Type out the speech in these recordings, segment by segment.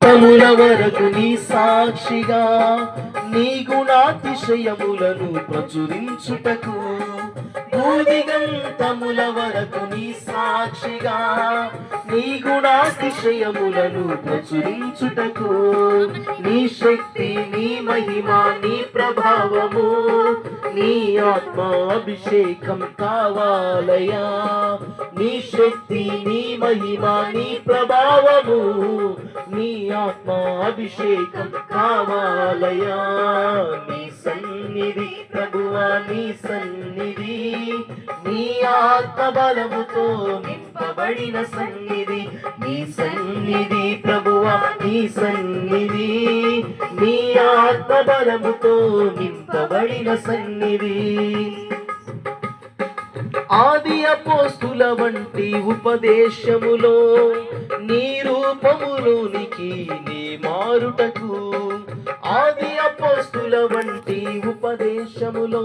తముల వరకు నీ సాక్షిగా నీ గుణాతిశయములను ప్రచురించుటకు భూదిగంతముల వరకు నీ సాక్షిగా నీ గుణాతిశయములను ప్రచురించుటకు నీ శక్తి నీ మహిమ నీ ప్రభావము నీ ఆత్మాభిషేకం కావాలయా నీ శక్తి నీ మహిమ నీ ప్రభావము నీ ఆత్మాభిషేకం కావాలయా నీ సన్నిధి ప్రభువా నీ సన్నిధి నీ ఆత్మబలముతో నింపబడిన సన్నిధి నీ సన్నిధి ప్రభువా నీ సన్నిధి నీ ఆత్మబలముతో నింపబడిన సన్నిధి ఆది అపోస్తుల వంటి ఉపదేశములో నీ రూపములోనికి నీ మారుటకు ఆది అపోస్తుల వంటి ఉపదేశములో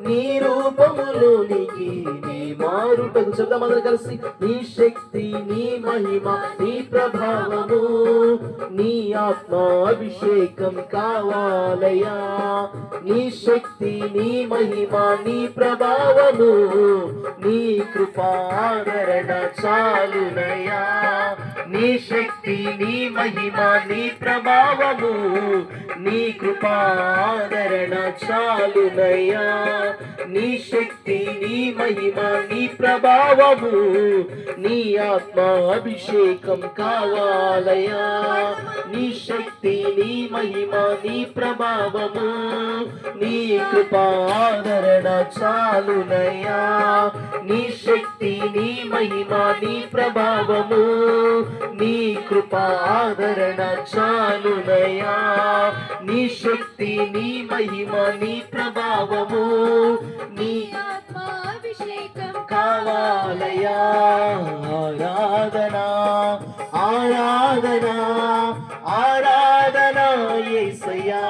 నీ రూపములోనికి నీ మారుటకు చెప్తామందరూ కలిసి నీ శక్తి నీ మహిమ నీ ప్రభావము నీ ఆత్మాభిషేకం కావాలయా నీ శక్తి నీ మహిమ నీ ప్రభావము నీ కృపాదరణ చాలునయా నీ శక్తి నీ మహిమ నీ ప్రభావము నీ కృపాదరణ చాలునయా నీ శక్తి నీ మహిమ నీ ప్రభావము నీ ఆత్మాభిషేకం కావాలయా నీ శక్తి నీ మహిమ నీ ప్రభావము నీ కృపాదరణ చాలునయా నీ శక్తి నీ మహిమ నీ ప్రభావము నీ కృపాదరణ చాలునయా నీ శక్తి నీ మహిమ నీ ప్రభావము నీ ఆత్మాభిషేకం కావాలయా ఆరాధన ఆరాధన ఆరాధన యేసయ్యా